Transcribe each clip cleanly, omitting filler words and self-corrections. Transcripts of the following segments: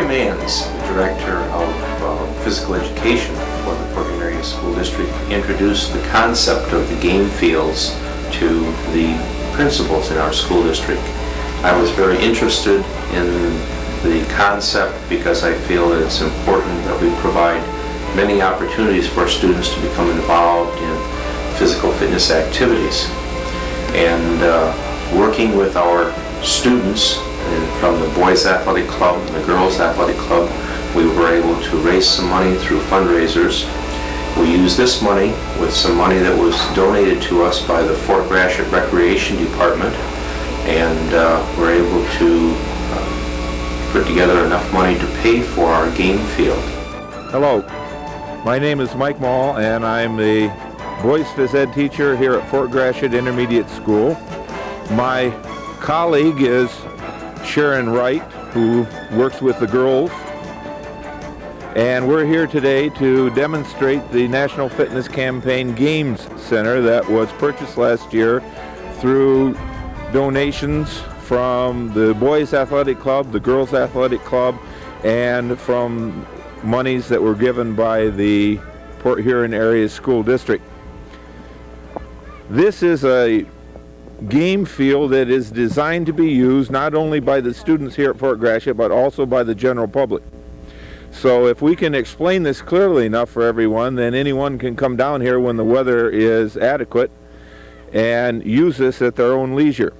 Manns, the Director of Physical Education for the Portland Area School District, introduced the concept of the game fields to the principals in our school district. I was very interested in the concept because I feel that it's important that we provide many opportunities for students to become involved in physical fitness activities. And working with our students from the Boys Athletic Club and the Girls Athletic Club, we were able to raise some money through fundraisers. We used this money with some money that was donated to us by the Fort Gratiot Recreation Department, and we're able to put together enough money to pay for our game field. Hello, my name is Mike Mall, and I'm the boys phys ed teacher here at Fort Gratiot Intermediate School. My colleague is Sharon Wright, who works with the girls. And we're here today to demonstrate the National Fitness Campaign Games Center that was purchased last year through donations from the Boys Athletic Club, the Girls Athletic Club, and from monies that were given by the Port Huron Area School District. This is a game field that is designed to be used not only by the students here at Fort Gratiot, but also by the general public. So if we can explain this clearly enough for everyone, then anyone can come down here when the weather is adequate and use this at their own leisure.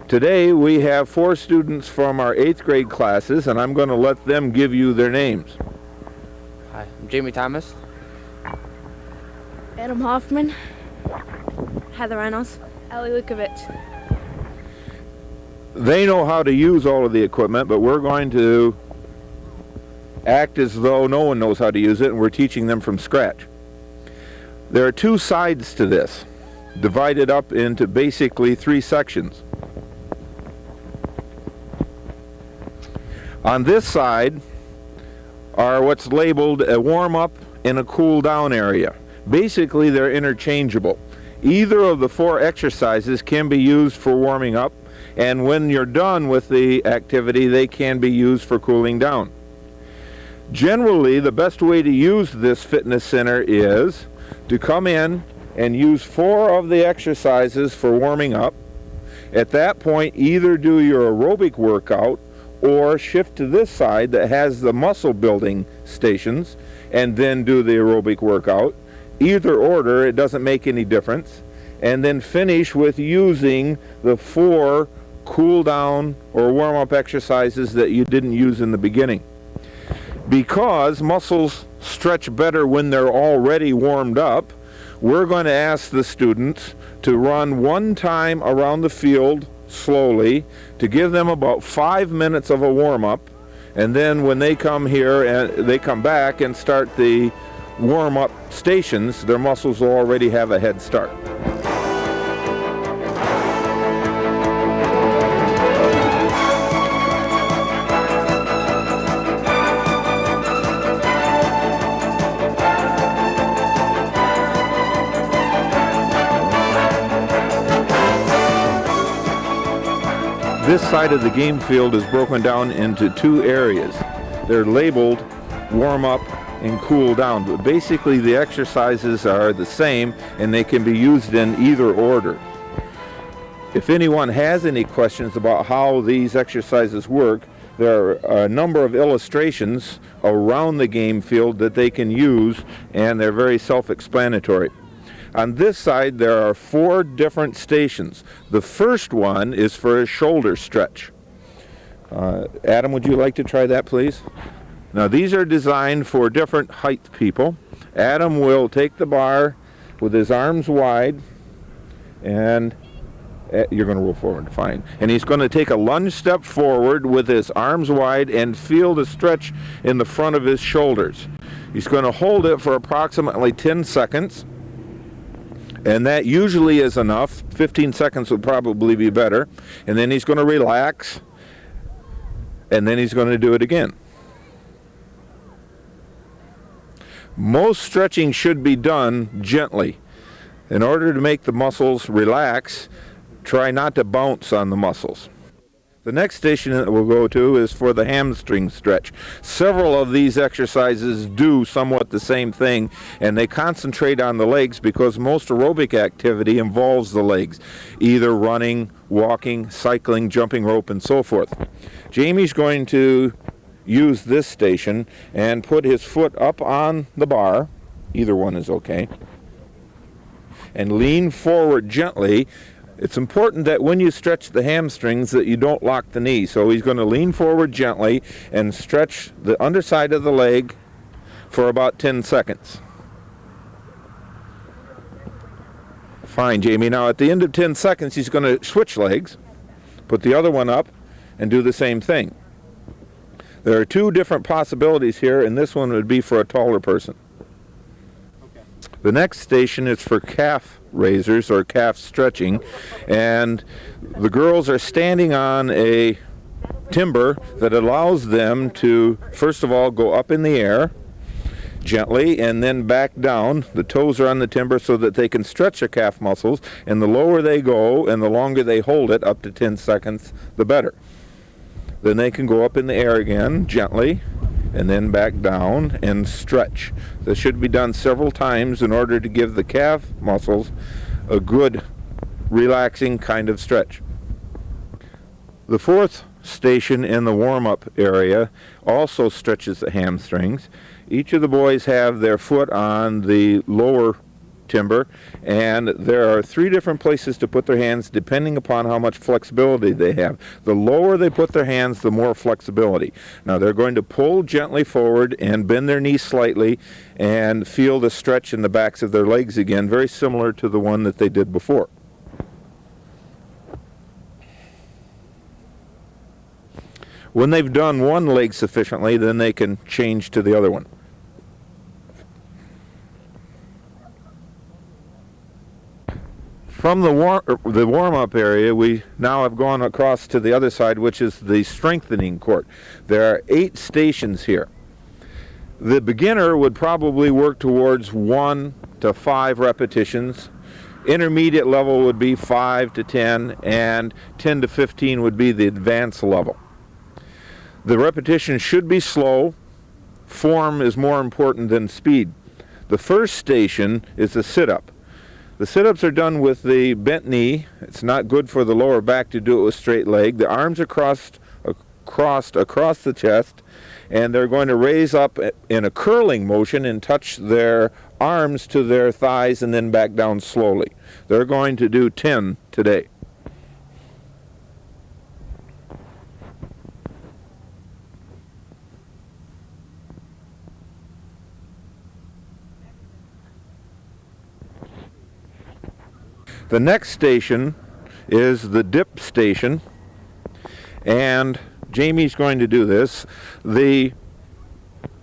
Today we have 4 students from our 8th grade classes, and I'm going to let them give you their names. Hi, I'm Jamie Thomas. Adam Hoffman. Heather Reynolds. Ellie Lukovich. They know how to use all of the equipment, but we're going to act as though no one knows how to use it, and we're teaching them from scratch. There are 2 sides to this, divided up into basically 3 sections. On this side are what's labeled a warm-up and a cool-down area. Basically, they're interchangeable. Either of the 4 exercises can be used for warming up, and when you're done with the activity, they can be used for cooling down. Generally, the best way to use this fitness center is to come in and use 4 of the exercises for warming up. At that point, either do your aerobic workout or shift to this side that has the muscle building stations and then do the aerobic workout. Either order, it doesn't make any difference. And then finish with using the 4 cool down or warm up exercises that you didn't use in the beginning. Because muscles stretch better when they're already warmed up, we're going to ask the students to run 1 time around the field slowly to give them about 5 minutes of a warm-up, and then when they come here and they come back and start the warm-up stations, their muscles will already have a head start. This side of the game field is broken down into 2 areas. They're labeled warm up and cool down, but basically the exercises are the same and they can be used in either order. If anyone has any questions about how these exercises work, there are a number of illustrations around the game field that they can use, and they're very self-explanatory. On this side, there are 4 different stations. The first one is for a shoulder stretch. Adam, would you like to try that, please? Now, these are designed for different height people. Adam will take the bar with his arms wide, and you're going to roll forward, fine. And he's going to take a lunge step forward with his arms wide and feel the stretch in the front of his shoulders. He's going to hold it for approximately 10 seconds. And that usually is enough. 15 seconds would probably be better. And then he's going to relax. And then he's going to do it again. Most stretching should be done gently. In order to make the muscles relax, try not to bounce on the muscles. The next station that we'll go to is for the hamstring stretch. Several of these exercises do somewhat the same thing, and they concentrate on the legs because most aerobic activity involves the legs, either running, walking, cycling, jumping rope, and so forth. Jamie's going to use this station and put his foot up on the bar, either one is okay, and lean forward gently. It's important that when you stretch the hamstrings that you don't lock the knee. So he's going to lean forward gently and stretch the underside of the leg for about 10 seconds. Fine, Jamie. Now at the end of 10 seconds he's going to switch legs, put the other one up, and do the same thing. There are two different possibilities here, and this one would be for a taller person. The next station is for calf raisers or calf stretching, and the girls are standing on a timber that allows them to first of all go up in the air gently and then back down. The toes are on the timber so that they can stretch their calf muscles, and the lower they go and the longer they hold it, up to 10 seconds, the better. Then they can go up in the air again gently and then back down and stretch. This should be done several times in order to give the calf muscles a good relaxing kind of stretch. The fourth station in the warm-up area also stretches the hamstrings. Each of the boys have their foot on the lower timber, and there are 3 different places to put their hands depending upon how much flexibility they have. The lower they put their hands, the more flexibility. Now they're going to pull gently forward and bend their knees slightly and feel the stretch in the backs of their legs again, very similar to the one that they did before. When they've done one leg sufficiently, then they can change to the other one. From the warm-up area, we now have gone across to the other side, which is the strengthening court. There are 8 stations here. The beginner would probably work towards 1 to 5 repetitions. Intermediate level would be 5 to 10, and 10 to 15 would be the advanced level. The repetition should be slow. Form is more important than speed. The first station is the sit-up. The sit-ups are done with the bent knee. It's not good for the lower back to do it with straight leg. The arms are crossed across the chest, and they're going to raise up in a curling motion and touch their arms to their thighs and then back down slowly. They're going to do 10 today. The next station is the dip station, and Jamie's going to do this. The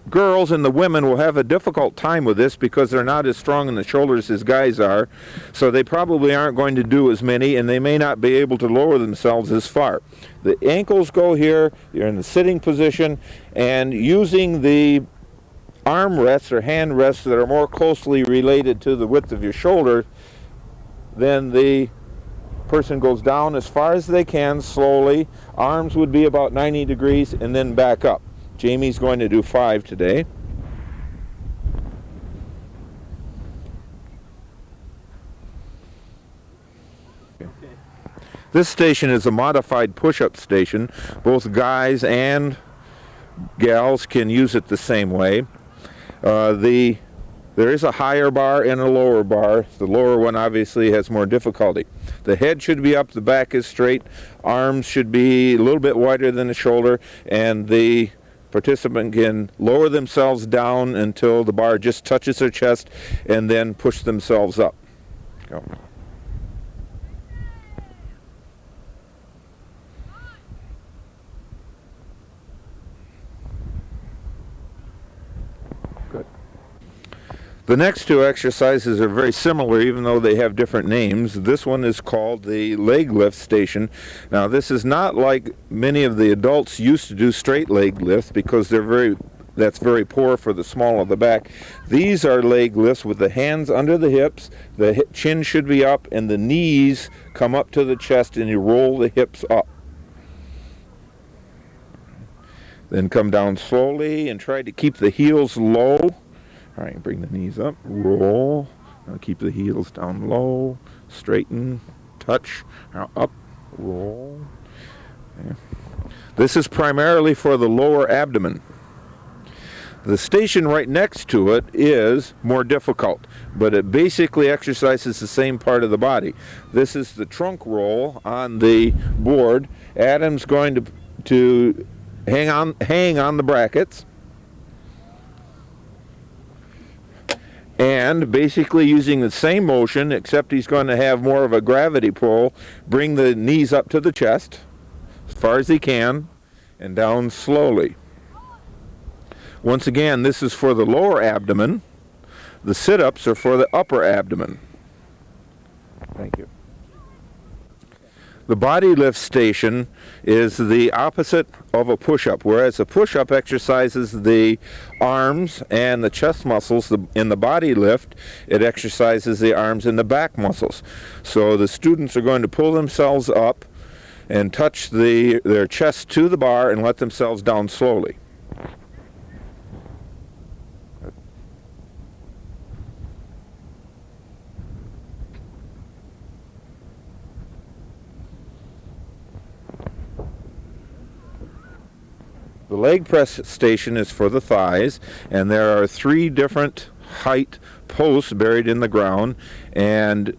girls and the women will have a difficult time with this because they're not as strong in the shoulders as guys are, so they probably aren't going to do as many, and they may not be able to lower themselves as far. The ankles go here, you're in the sitting position, and using the arm rests or hand rests that are more closely related to the width of your shoulder, then the person goes down as far as they can slowly. Arms would be about 90 degrees and then back up. Jamie's going to do 5 today. This station is a modified push-up station. Both guys and gals can use it the same way. There is a higher bar and a lower bar. The lower one obviously has more difficulty. The head should be up, the back is straight, arms should be a little bit wider than the shoulder, and the participant can lower themselves down until the bar just touches their chest and then push themselves up. Go. The next 2 exercises are very similar, even though they have different names. This one is called the leg lift station. Now, this is not like many of the adults used to do straight leg lifts because that's very poor for the small of the back. These are leg lifts with the hands under the hips, the chin should be up, and the knees come up to the chest, and you roll the hips up. Then come down slowly and try to keep the heels low. All right, bring the knees up, roll. Now keep the heels down low, straighten, touch, now up, roll. Okay. This is primarily for the lower abdomen. The station right next to it is more difficult, but it basically exercises the same part of the body. This is the trunk roll on the board. Adam's going to hang on the brackets, and basically using the same motion, except he's going to have more of a gravity pull, bring the knees up to the chest as far as he can and down slowly. Once again, this is for the lower abdomen. The sit-ups are for the upper abdomen. Thank you. The body lift station is the opposite of a push-up, whereas a push-up exercises the arms and the chest muscles. In the body lift, it exercises the arms and the back muscles. So the students are going to pull themselves up and touch their chest to the bar and let themselves down slowly. The leg press station is for the thighs, and there are 3 different height posts buried in the ground, and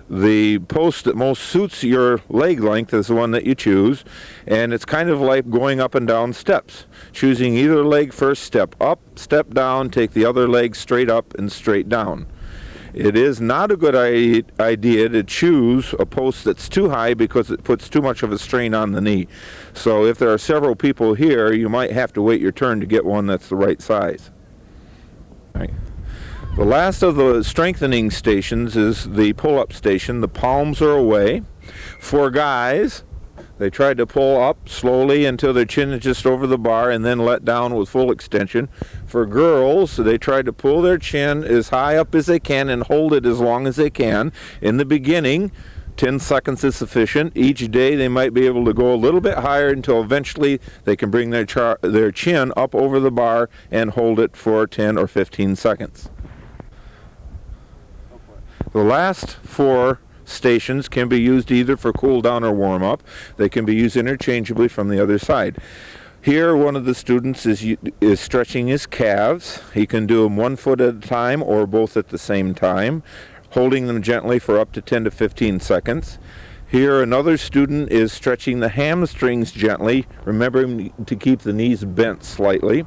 the post that most suits your leg length is the one that you choose, and it's kind of like going up and down steps. Choosing either leg first, step up, step down, take the other leg straight up and straight down. It is not a good idea to choose a post that's too high because it puts too much of a strain on the knee. So if there are several people here, you might have to wait your turn to get one that's the right size. Right. The last of the strengthening stations is the pull-up station. The palms are away. For guys, they try to pull up slowly until their chin is just over the bar and then let down with full extension. For girls, they try to pull their chin as high up as they can and hold it as long as they can. In the beginning, 10 seconds is sufficient. Each day they might be able to go a little bit higher until eventually they can bring their chin up over the bar and hold it for 10 or 15 seconds. The last 4 stations can be used either for cool down or warm up. They can be used interchangeably from the other side. Here one of the students is stretching his calves. He can do them 1 foot at a time or both at the same time, holding them gently for up to 10 to 15 seconds. Here another student is stretching the hamstrings gently, remembering to keep the knees bent slightly.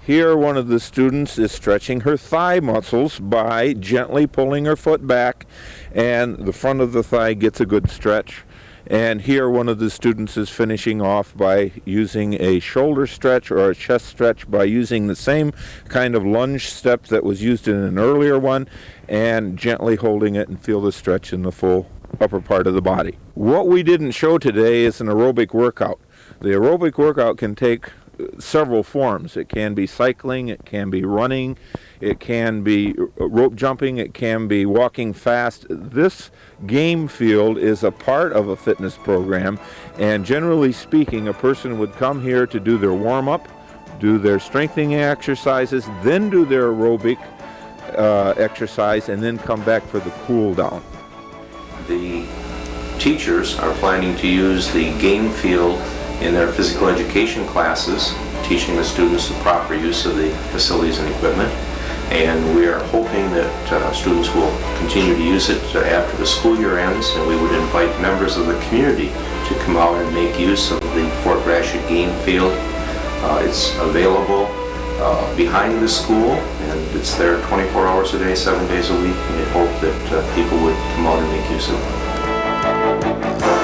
Here one of the students is stretching her thigh muscles by gently pulling her foot back, and the front of the thigh gets a good stretch. And here one of the students is finishing off by using a shoulder stretch or a chest stretch by using the same kind of lunge step that was used in an earlier one and gently holding it and feel the stretch in the full upper part of the body. What we didn't show today is an aerobic workout. The aerobic workout can take several forms. It can be cycling, it can be running, it can be rope jumping, it can be walking fast. This Gamefield is a part of a fitness program, and generally speaking, a person would come here to do their warm-up, do their strengthening exercises, then do their aerobic exercise, and then come back for the cool down. The teachers are planning to use the Gamefield in their physical education classes, teaching the students the proper use of the facilities and equipment. And we are hoping that students will continue to use it after the school year ends, and we would invite members of the community to come out and make use of the Fort Gratiot Gamefield. It's available behind the school, and it's there 24 hours a day, 7 days a week, and we hope that people would come out and make use of it.